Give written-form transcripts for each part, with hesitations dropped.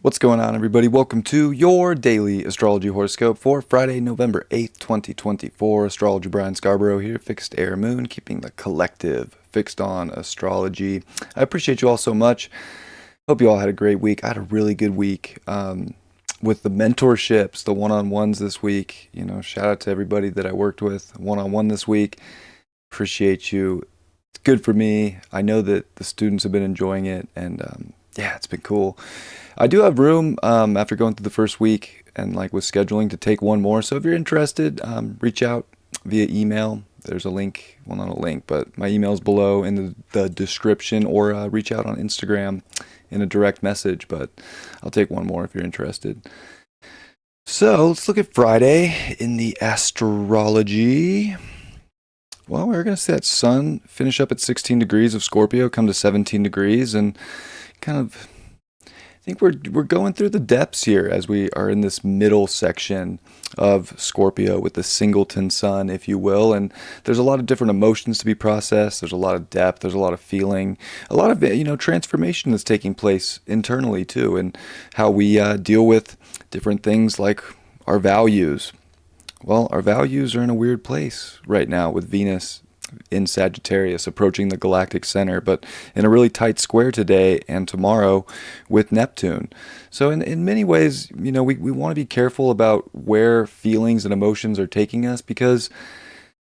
What's going on, everybody? Welcome to your daily astrology horoscope for Friday, November 8th, 2024. Astrologer Brian Scarborough here, Fixed Air Moon, keeping the collective fixed on astrology. I appreciate you all so much. Hope you all had a great week. I had a really good week with the mentorships, the one-on-ones this week. Shout out to everybody that I worked with one-on-one this week. Appreciate you. It's good for me. I know that the students have been enjoying it, and yeah, it's been cool. I do have room after going through the first week and like with scheduling to take one more. So if you're interested, reach out via email. There's a link, well, not a link, but my email's below in the description, or reach out on Instagram in a direct message. But I'll take one more if you're interested. So let's look at Friday in the astrology. Well, we're going to see that sun finish up at 16 degrees of Scorpio, come to 17 degrees, and kind of I think we're going through the depths here as we are in this middle section of Scorpio with the singleton sun, if you will. And there's a lot of different emotions to be processed. There's a lot of depth. There's a lot of feeling, a lot of transformation that's taking place internally too, and how we deal with different things like our values. Well, our values are in a weird place right now with Venus in Sagittarius approaching the galactic center, but in a really tight square today and tomorrow with Neptune. So in many ways, we want to be careful about where feelings and emotions are taking us, because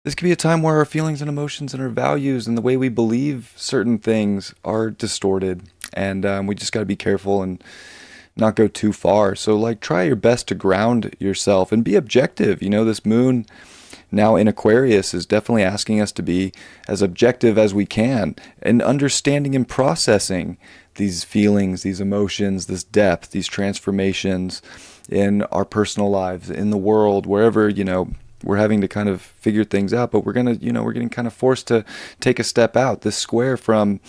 this could be a time where our feelings and emotions and our values and the way we believe certain things are distorted. And we just got to be careful and not go too far. So try your best to ground yourself and be objective. This moon now in Aquarius is definitely asking us to be as objective as we can and understanding and processing these feelings, these emotions, this depth, these transformations in our personal lives, in the world, wherever, we're having to kind of figure things out, but we're getting kind of forced to take a step out. This square from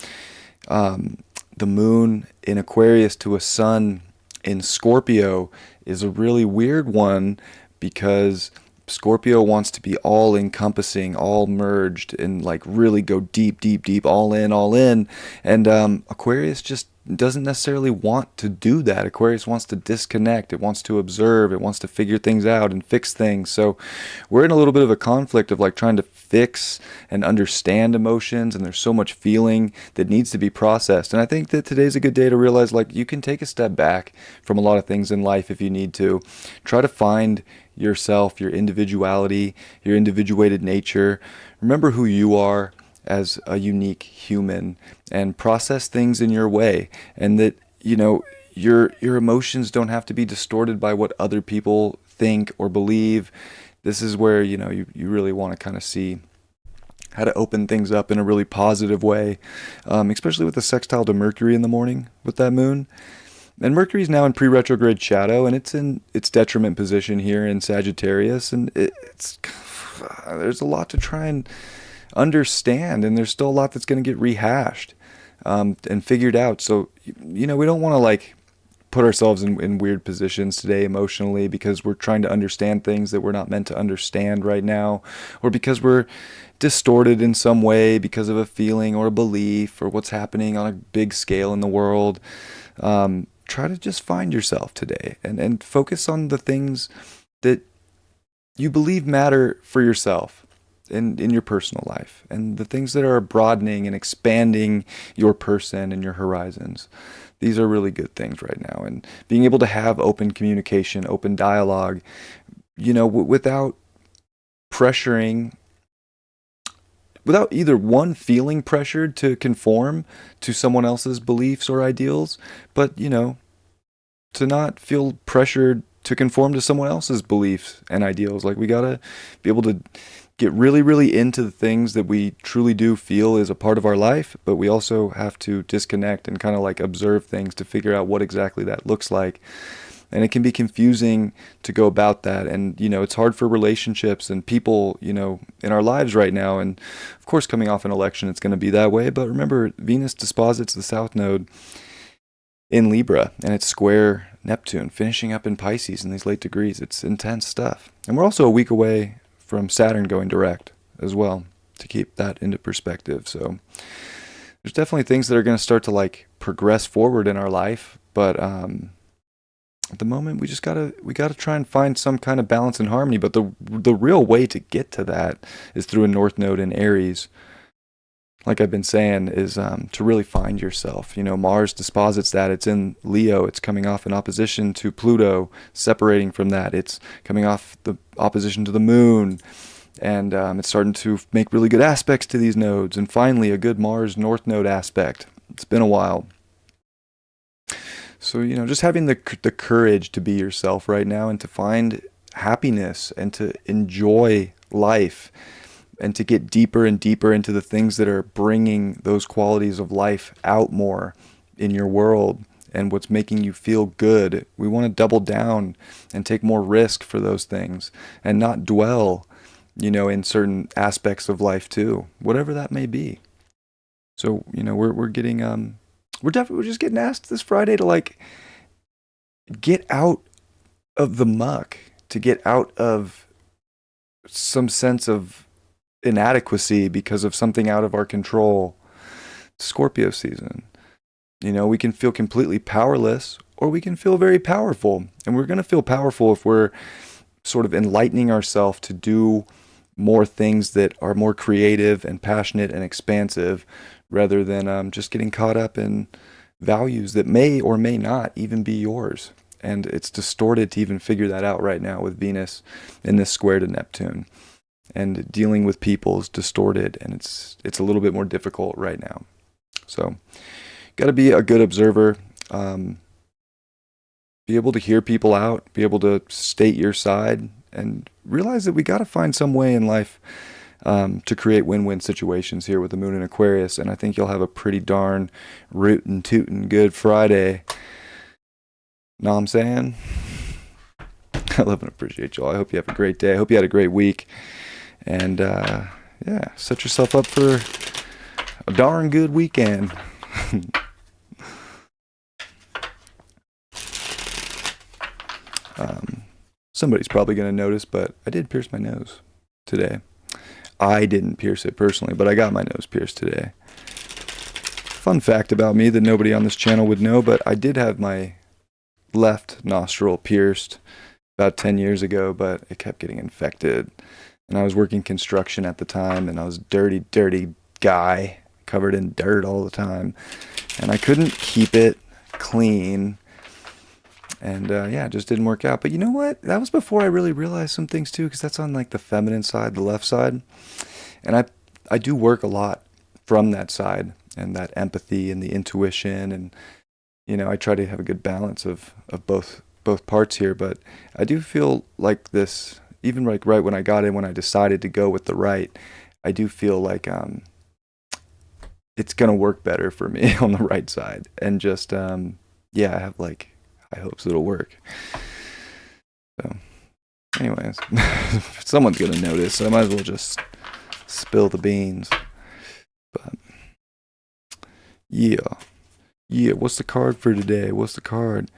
the moon in Aquarius to a sun in Scorpio is a really weird one, because Scorpio wants to be all encompassing, all merged, and really go deep, deep, deep, all in, all in. And Aquarius just doesn't necessarily want to do that. Aquarius wants to disconnect. It wants to observe. It wants to figure things out and fix things. So we're in a little bit of a conflict of trying to fix and understand emotions, and there's so much feeling that needs to be processed. And I think that today's a good day to realize you can take a step back from a lot of things in life if you need to. Try to find yourself, your individuality, your individuated nature. Remember who you are as a unique human, and process things in your way, and that your emotions don't have to be distorted by what other people think or believe. This is where you really want to kind of see how to open things up in a really positive way, especially with the sextile to Mercury in the morning with that moon. And Mercury's now in pre-retrograde shadow, and it's in its detriment position here in Sagittarius, and there's a lot to try and understand, and there's still a lot that's going to get rehashed and figured out. So we don't want to put ourselves in weird positions today emotionally, because we're trying to understand things that we're not meant to understand right now, or because we're distorted in some way because of a feeling or a belief or what's happening on a big scale in the world. Try to just find yourself today and focus on the things that you believe matter for yourself in your personal life, and the things that are broadening and expanding your person and your horizons. These are really good things right now, and being able to have open communication, open dialogue, without pressuring, without either one feeling pressured to conform to someone else's beliefs or ideals, but to not feel pressured to conform to someone else's beliefs and ideals. We gotta be able to get really, really into the things that we truly do feel is a part of our life, but we also have to disconnect and kind of observe things to figure out what exactly that looks like. And it can be confusing to go about that. And, it's hard for relationships and people, in our lives right now. And of course, coming off an election, it's going to be that way. But remember, Venus disposits the South Node in Libra, and it's square Neptune, finishing up in Pisces in these late degrees. It's intense stuff. And we're also a week away from Saturn going direct as well, to keep that into perspective. So there's definitely things that are going to start to progress forward in our life, but at the moment we gotta try and find some kind of balance and harmony. But the real way to get to that is through a North Node in Aries. Like I've been saying, is to really find yourself. Mars disposits that. It's in Leo. It's coming off in opposition to Pluto, separating from that. It's coming off the opposition to the moon. And it's starting to make really good aspects to these nodes. And finally, a good Mars North Node aspect. It's been a while. So, just having the courage to be yourself right now and to find happiness and to enjoy life and to get deeper and deeper into the things that are bringing those qualities of life out more in your world and what's making you feel good. We want to double down and take more risk for those things and not dwell, in certain aspects of life too, whatever that may be. So, we're getting, we're just getting asked this Friday to like get out of the muck, to get out of some sense of inadequacy because of something out of our control. Scorpio season. We can feel completely powerless or we can feel very powerful. And we're going to feel powerful if we're sort of enlightening ourselves to do more things that are more creative and passionate and expansive rather than just getting caught up in values that may or may not even be yours. And it's distorted to even figure that out right now with Venus in this square to Neptune. And dealing with people is distorted, and it's a little bit more difficult right now. So, got to be a good observer, be able to hear people out, be able to state your side, and realize that we got to find some way in life to create win-win situations here with the moon in Aquarius. And I think you'll have a pretty darn rootin' tootin' good Friday. Know what I'm saying? I love and appreciate y'all. I hope you have a great day. I hope you had a great week. And set yourself up for a darn good weekend. Somebody's probably going to notice, but I did pierce my nose today. I didn't pierce it personally, but I got my nose pierced today. Fun fact about me that nobody on this channel would know, but I did have my left nostril pierced about 10 years ago, but it kept getting infected. And I was working construction at the time, and I was a dirty, dirty guy, covered in dirt all the time. And I couldn't keep it clean. And it just didn't work out. But you know what? That was before I really realized some things too, because that's on like the feminine side, the left side. And I do work a lot from that side and that empathy and the intuition. And, I try to have a good balance of both parts here. But I do feel like this, even like right when I got in, when I decided to go with the right, I do feel like it's going to work better for me on the right side. And just, I have like high hopes it'll work. So, anyways, someone's going to notice, so I might as well just spill the beans. But, yeah, what's the card for today? What's the card?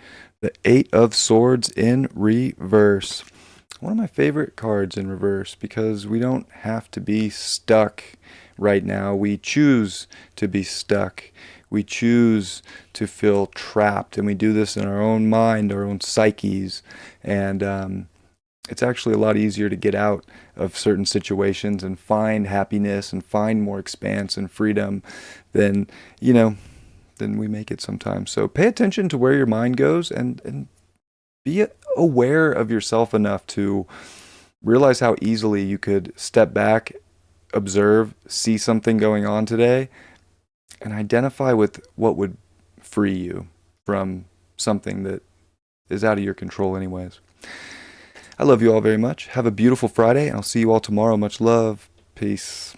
The 8 of Swords in reverse. One of my favorite cards in reverse because we don't have to be stuck right now. We choose to be stuck. We choose to feel trapped, and we do this in our own mind, our own psyches. And it's actually a lot easier to get out of certain situations and find happiness and find more expanse and freedom than we make it sometimes. So pay attention to where your mind goes and be aware of yourself enough to realize how easily you could step back, observe, see something going on today, and identify with what would free you from something that is out of your control anyways. I love you all very much. Have a beautiful Friday, and I'll see you all tomorrow. Much love. Peace.